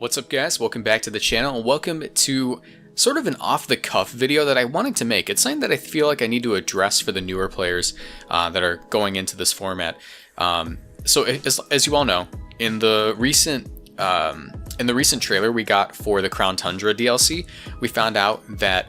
What's up guys, welcome back to the channel and welcome to sort of an off-the-cuff video that I wanted to make. It's something that I feel like I need to address for the newer players that are going into this format. So as you all know, in the recent trailer we got for the Crown Tundra DLC, we found out that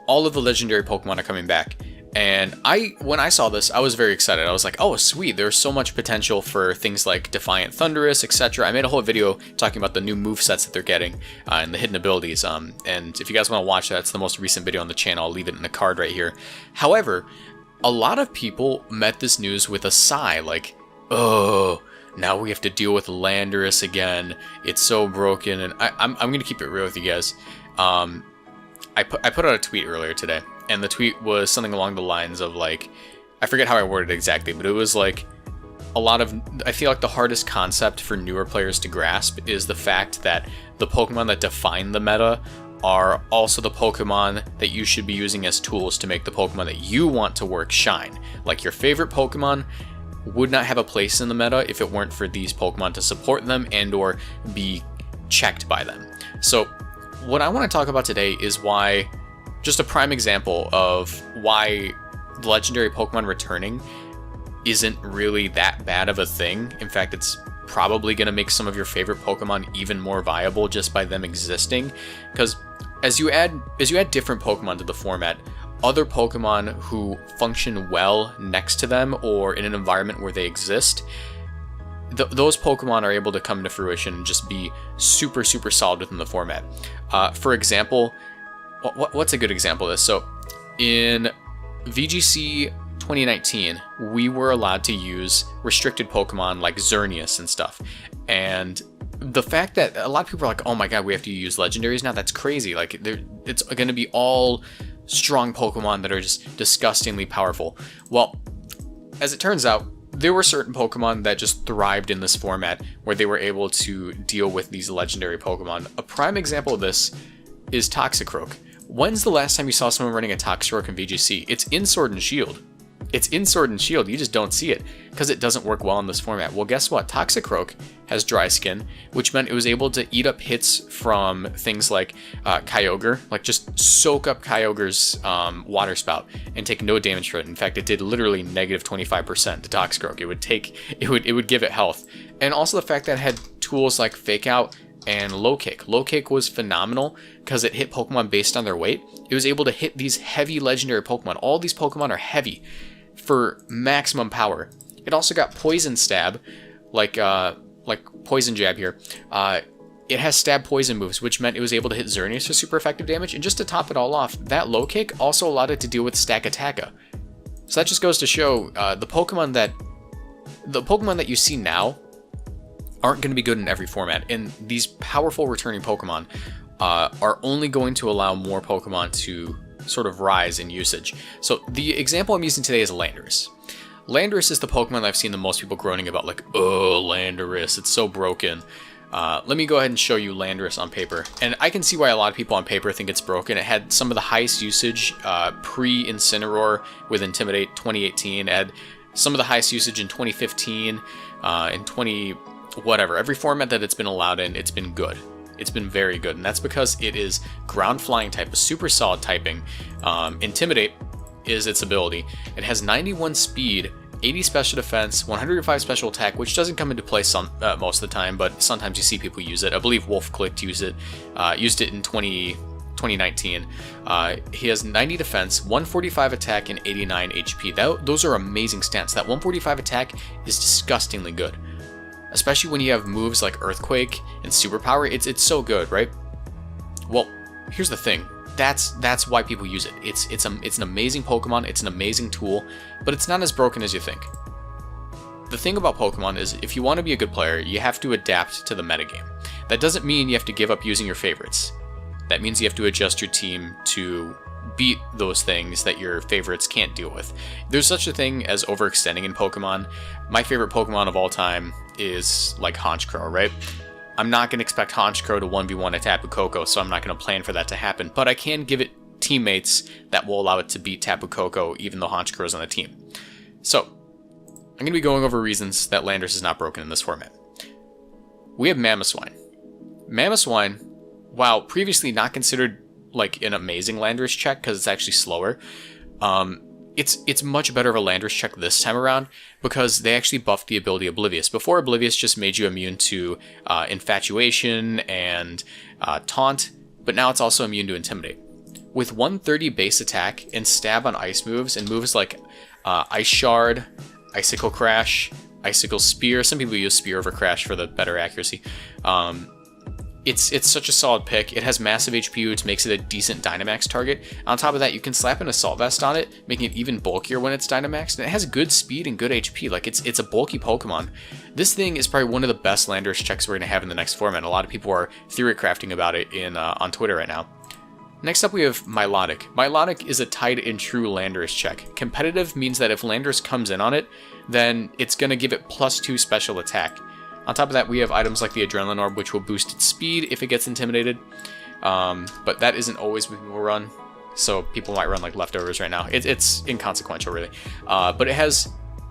all of the legendary Pokemon are coming back. And when I saw this, I was very excited. I was like, oh sweet, there's so much potential for things like Defiant Thundurus, etc. I made a whole video talking about the new movesets that they're getting and the hidden abilities. And if you guys want to watch that, it's the most recent video on the channel. I'll leave it in the card right here. However, a lot of people met this news with a sigh, like, oh, now we have to deal with Landorus again. It's so broken. And I'm going to keep it real with you guys. I put out a tweet earlier today. And the tweet was something along the lines of like, I forget how I worded it exactly, but it was like I feel like the hardest concept for newer players to grasp is the fact that the Pokemon that define the meta are also the Pokemon that you should be using as tools to make the Pokemon that you want to work shine. Like your favorite Pokemon would not have a place in the meta if it weren't for these Pokemon to support them and or be checked by them. So what I want to talk about today is why, just a prime example of why the legendary Pokemon returning isn't really that bad of a thing. In fact, it's probably going to make some of your favorite Pokemon even more viable just by them existing. Because as you add different Pokemon to the format, other Pokemon who function well next to them or in an environment where they exist, those Pokemon are able to come to fruition and just be super solid within the format. For example, what's a good example of this? So in VGC 2019, we were allowed to use restricted Pokemon like Xerneas and stuff. And the fact that a lot of people are like, oh my god, we have to use legendaries now, that's crazy. Like it's going to be all strong Pokemon that are just disgustingly powerful. Well, as it turns out, there were certain Pokemon that just thrived in this format where they were able to deal with these legendary Pokemon. A prime example of this is Toxicroak. When's the last time you saw someone running a Toxicroak in VGC? It's in Sword and Shield. It's in Sword and Shield, you just don't see it because it doesn't work well in this format. Well, guess what? Toxicroak has dry skin, which meant it was able to eat up hits from things like Kyogre, like just soak up Kyogre's water spout and take no damage for it. In fact, it did literally negative 25% to Toxicroak. It would give it health. And also the fact that it had tools like Fake Out and Low Kick. Low Kick was phenomenal because it hit Pokemon based on their weight. It was able to hit these heavy legendary Pokemon. All these Pokemon are heavy for maximum power. It also got Poison Stab, like Poison Jab here. It has Stab Poison moves, which meant it was able to hit Xerneas for super effective damage. And just to top it all off, that Low Kick also allowed it to deal with Stack Attacka. So that just goes to show the Pokemon that you see now aren't going to be good in every format, and these powerful returning Pokemon are only going to allow more Pokemon to sort of rise in usage. So the example I'm using today is Landorus. Landorus is the Pokemon that I've seen the most people groaning about, like, oh, Landorus, it's so broken. Let me go ahead and show you Landorus on paper, and I can see why a lot of people on paper think it's broken. It had some of the highest usage pre-Incineroar with Intimidate 2018, it had some of the highest usage in 2015, in whatever, every format that it's been allowed in, it's been good. It's been very good, and that's because it is ground flying type, a super solid typing. Intimidate is its ability. It has 91 speed, 80 special defense, 105 special attack, which doesn't come into play most of the time, but sometimes you see people use it. I believe Wolf Clicked used it in 2019. He has 90 defense, 145 attack, and 89 HP. Those are amazing stats. That 145 attack is disgustingly good. Especially when you have moves like Earthquake and Superpower, it's so good, right? Well, here's the thing. That's why people use it. It's an amazing Pokemon, it's an amazing tool, but it's not as broken as you think. The thing about Pokemon is, if you want to be a good player, you have to adapt to the metagame. That doesn't mean you have to give up using your favorites. That means you have to adjust your team to beat those things that your favorites can't deal with. There's such a thing as overextending in Pokemon. My favorite Pokemon of all time is like Honchkrow, right? I'm not going to expect Honchkrow to 1v1 a Tapu Koko, so I'm not going to plan for that to happen, but I can give it teammates that will allow it to beat Tapu Koko even though Honchkrow is on the team. So, I'm going to be going over reasons that Landorus is not broken in this format. We have Mamoswine. Mamoswine, while previously not considered like an amazing Landorus check because it's actually slower, it's much better of a Landorus check this time around because they actually buffed the ability Oblivious. Before, Oblivious just made you immune to Infatuation and Taunt, but now it's also immune to Intimidate. With 130 base attack and stab on ice moves and moves like Ice Shard, Icicle Crash, Icicle Spear. Some people use Spear over Crash for the better accuracy. It's such a solid pick. It has massive HP, which makes it a decent Dynamax target. On top of that, you can slap an Assault Vest on it, making it even bulkier when it's Dynamaxed. And it has good speed and good HP. Like, it's a bulky Pokemon. This thing is probably one of the best Landorus checks we're going to have in the next format. A lot of people are theory crafting about it on Twitter right now. Next up, we have Milotic. Milotic is a tied and true Landorus check. Competitive means that if Landorus comes in on it, then it's going to give it +2 special attack. On top of that, we have items like the Adrenaline Orb, which will boost its speed if it gets intimidated. But that isn't always what people run, so people might run like leftovers right now. It's inconsequential, really. But it has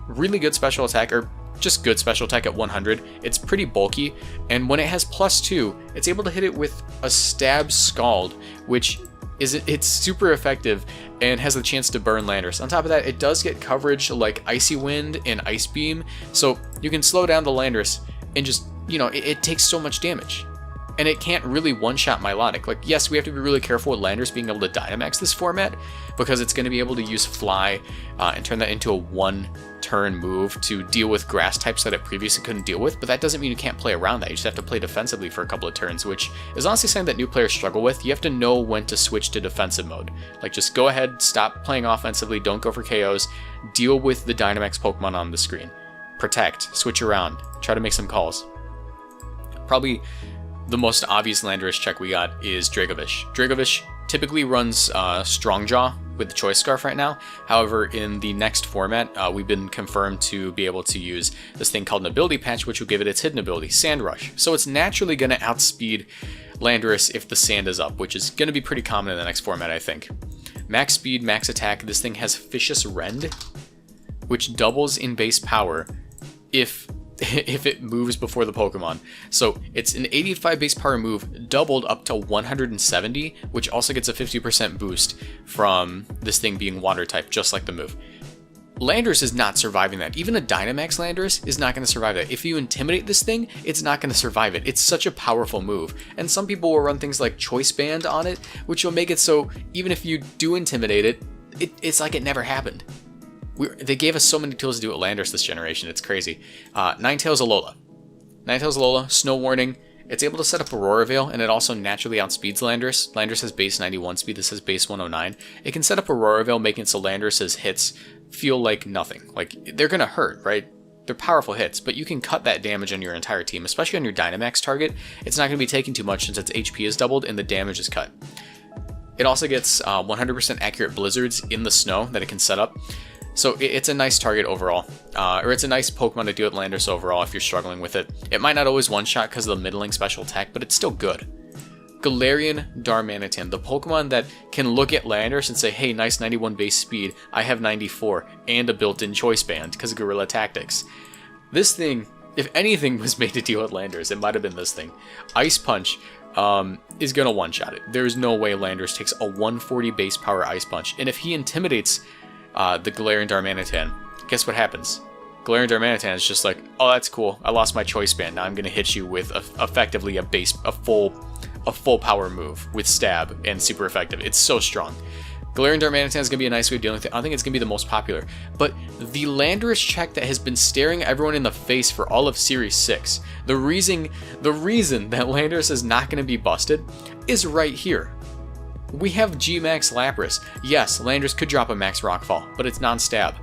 really good special attack, or just good special attack at 100. It's pretty bulky, and when it has +2, it's able to hit it with a Stab Scald, which it's super effective and has the chance to burn Landorus. On top of that, it does get coverage like Icy Wind and Ice Beam, so you can slow down the Landorus and just, you know, it takes so much damage. And it can't really one-shot Milotic. Like, yes, we have to be really careful with Landorus being able to Dynamax this format, because it's going to be able to use Fly and turn that into a one-turn move to deal with grass types that it previously couldn't deal with, but that doesn't mean you can't play around that. You just have to play defensively for a couple of turns, which is honestly something that new players struggle with. You have to know when to switch to defensive mode. Like, just go ahead, stop playing offensively, don't go for KOs, deal with the Dynamax Pokemon on the screen. Protect, switch around, try to make some calls. Probably the most obvious Landorus check we got is Dragovish. Dragovish typically runs Strongjaw with the Choice Scarf right now. However, in the next format, we've been confirmed to be able to use this thing called an Ability Patch, which will give it its hidden ability, Sand Rush. So it's naturally going to outspeed Landorus if the sand is up, which is going to be pretty common in the next format, I think. Max speed, max attack. This thing has Vicious Rend, which doubles in base power if it moves before the Pokemon. So it's an 85 base power move doubled up to 170, which also gets a 50% boost from this thing being water type, just like the move. Landorus is not surviving that. Even a Dynamax Landorus is not going to survive that. If you intimidate this thing, it's not going to survive it. It's such a powerful move. And some people will run things like Choice Band on it, which will make it so even if you do intimidate it, it's like it never happened. They gave us so many tools to do with Landorus this generation. It's crazy. Ninetales Alola. Ninetales Alola, Snow Warning. It's able to set up Aurora Veil, and it also naturally outspeeds Landorus. Landorus has base 91 speed. This has base 109. It can set up Aurora Veil, making it so Landorus's hits feel like nothing. Like, they're going to hurt, right? They're powerful hits, but you can cut that damage on your entire team, especially on your Dynamax target. It's not going to be taking too much since its HP is doubled and the damage is cut. It also gets 100% accurate Blizzards in the snow that it can set up. So it's a nice target overall, or it's a nice Pokemon to deal with Landorus overall if you're struggling with it. It might not always one-shot because of the middling special attack, but it's still good. Galarian Darmanitan, the Pokemon that can look at Landorus and say, hey, nice 91 base speed, I have 94, and a built-in Choice Band because of Guerrilla Tactics. This thing, if anything was made to deal with Landorus, it might have been this thing. Ice Punch is going to one-shot it. There's no way Landorus takes a 140 base power Ice Punch, and if he intimidates the Galarian Darmanitan, guess what happens? Galarian Darmanitan is just like, oh, that's cool. I lost my Choice Band. Now I'm going to hit you with effectively a full power move with Stab and super effective. It's so strong. Galarian Darmanitan is going to be a nice way of dealing with it. I don't think it's going to be the most popular. But the Landorus check that has been staring everyone in the face for all of Series 6, the reason that Landorus is not going to be busted is right here. We have G-Max Lapras. Yes, Landorus could drop a Max Rockfall, but it's non-stab.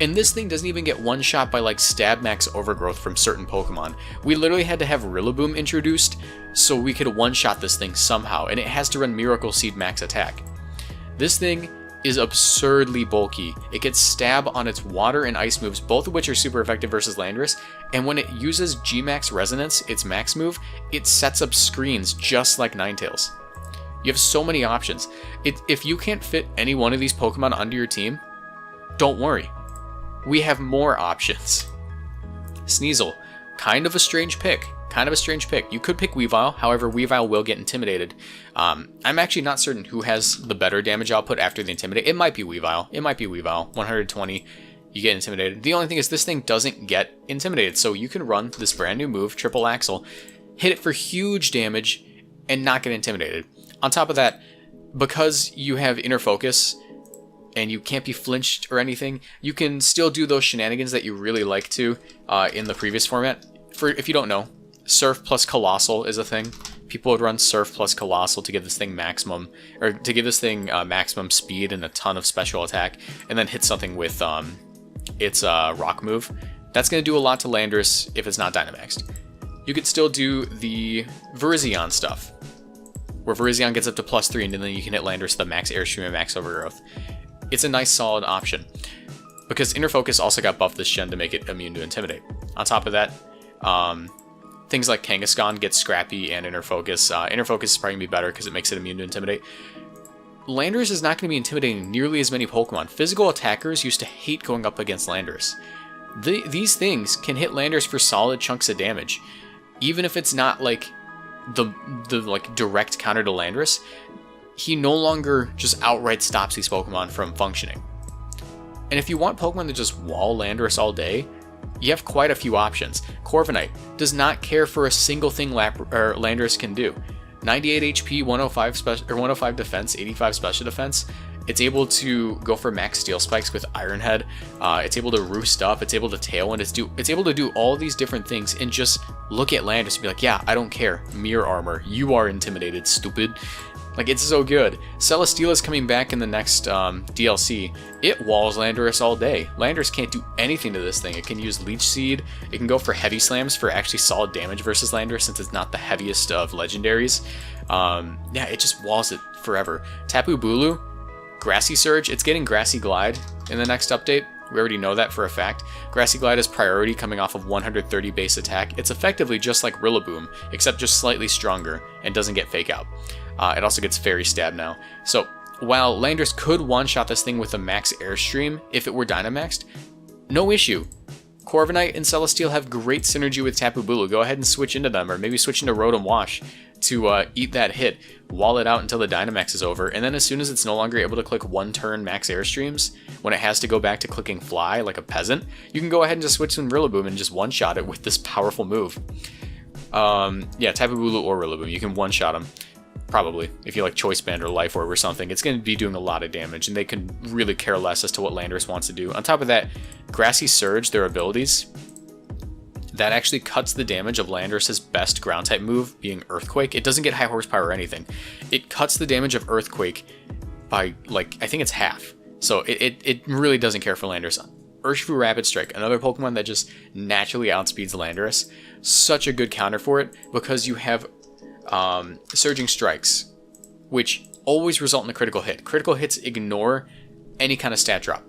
And this thing doesn't even get one-shot by like Stab Max Overgrowth from certain Pokemon. We literally had to have Rillaboom introduced so we could one-shot this thing somehow, and it has to run Miracle Seed Max Attack. This thing is absurdly bulky. It gets Stab on its Water and Ice moves, both of which are super effective versus Landorus, and when it uses G-Max Resonance, its max move, it sets up screens just like Ninetales. You have so many options. If you can't fit any one of these Pokemon onto your team, don't worry. We have more options. Sneasel, kind of a strange pick. Kind of a strange pick. You could pick Weavile, however, Weavile will get intimidated. I'm actually not certain who has the better damage output after the Intimidate. It might be Weavile. It might be Weavile. 120, you get intimidated. The only thing is this thing doesn't get intimidated, so you can run this brand new move, Triple Axle, hit it for huge damage, and not get intimidated. On top of that, because you have Inner Focus, and you can't be flinched or anything, you can still do those shenanigans that you really like to in the previous format. If you don't know, Surf plus Colossal is a thing. People would run Surf plus Colossal to give this thing maximum, or to give this thing maximum speed and a ton of special attack, and then hit something with its rock move. That's going to do a lot to Landorus if it's not Dynamaxed. You could still do the Virizion stuff, where Virizion gets up to +3, and then you can hit Landorus the max Airstream and max Overgrowth. It's a nice solid option, because Inner Focus also got buffed this gen to make it immune to Intimidate. On top of that, things like Kangaskhan get Scrappy and Inner Focus. Inner Focus is probably going to be better because it makes it immune to Intimidate. Landorus is not going to be intimidating nearly as many Pokemon. Physical attackers used to hate going up against Landorus. These things can hit Landorus for solid chunks of damage. Even if it's not like the like direct counter to Landorus, he no longer just outright stops these Pokemon from functioning. And if you want Pokemon that just wall Landorus all day, you have quite a few options. Corviknight does not care for a single thing Landorus can do. 98 HP, 105 defense, 85 special defense. It's able to go for max Steel Spikes with Iron Head. It's able to roost up. It's able to Tailwind. It's able to do all these different things and just look at Landorus and be like, yeah, I don't care. Mirror Armor. You are intimidated, stupid. Like, it's so good. Celesteela is coming back in the next DLC. It walls Landorus all day. Landorus can't do anything to this thing. It can use Leech Seed. It can go for Heavy Slams for actually solid damage versus Landorus since it's not the heaviest of legendaries. Yeah, it just walls it forever. Tapu Bulu, Grassy Surge. It's getting Grassy Glide in the next update. We already know that for a fact. Grassy Glide is priority coming off of 130 base attack. It's effectively just like Rillaboom, except just slightly stronger and doesn't get Fake Out. It also gets Fairy Stab now. So while Landorus could one-shot this thing with a max Airstream if it were Dynamaxed, no issue. Corviknight and Celesteela have great synergy with Tapu Bulu. Go ahead and switch into them, or maybe switch into Rotom Wash to eat that hit, wall it out until the Dynamax is over, and then as soon as it's no longer able to click one turn max Airstreams, when it has to go back to clicking Fly like a peasant, you can go ahead and just switch to Rillaboom and just one-shot it with this powerful move. Yeah, Tapu Bulu or Rillaboom, you can one-shot them. Probably, if you like Choice Band or Life Orb or something, it's going to be doing a lot of damage, and they can really care less as to what Landorus wants to do. On top of that, Grassy Surge, their abilities, that actually cuts the damage of Landorus' best ground-type move, being Earthquake. It doesn't get high horsepower or anything. It cuts the damage of Earthquake by, like, I think it's half. So it really doesn't care for Landorus. Urshifu Rapid Strike, another Pokemon that just naturally outspeeds Landorus. Such a good counter for it, because you have Surging Strikes, which always result in a critical hit. Critical hits ignore any kind of stat drop.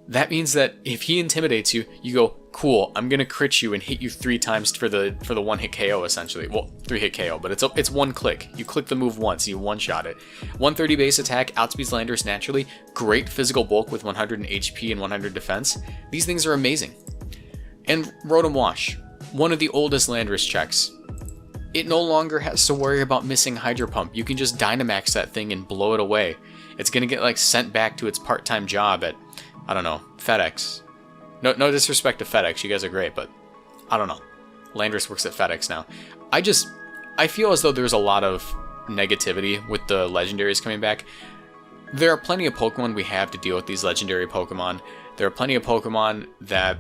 That means that if he intimidates you, you go, cool, I'm gonna crit you and hit you 3 times for the one-hit KO, essentially. Well, 3-hit KO, but it's one click. You click the move once, you one-shot it. 130 base attack, outspeeds Landorus naturally. Great physical bulk with 100 HP and 100 defense. These things are amazing. And Rotom Wash, one of the oldest Landorus checks. It no longer has to worry about missing Hydro Pump. You can just Dynamax that thing and blow it away. It's gonna get like sent back to its part-time job at, I don't know, FedEx. No disrespect to FedEx, you guys are great, but I don't know. Landorus works at FedEx now. I feel as though there's a lot of negativity with the legendaries coming back. There are plenty of Pokemon we have to deal with these legendary Pokemon. There are plenty of Pokemon that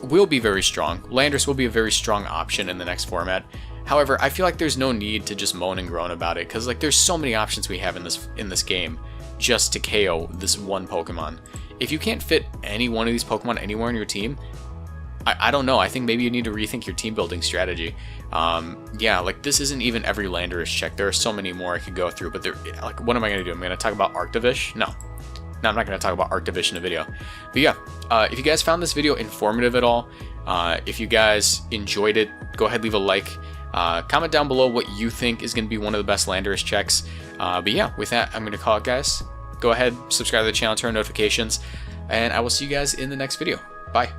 will be very strong. Landorus will be a very strong option in the next format. However, I feel like there's no need to just moan and groan about it, because like there's so many options we have in this game just to KO this one Pokemon. If you can't fit any one of these Pokemon anywhere in your team, I don't know. I think maybe you need to rethink your team building strategy. Yeah, like this isn't even every Landorus check. There are so many more I could go through, but like, what am I gonna do? I'm gonna talk about Arctovish? No, I'm not gonna talk about Arctovish in a video. But yeah, if you guys found this video informative at all, if you guys enjoyed it, go ahead, leave a like. Comment down below what you think is going to be one of the best Landorus checks. But yeah, with that, I'm going to call it, guys. Go ahead, subscribe to the channel, turn on notifications, and I will see you guys in the next video. Bye.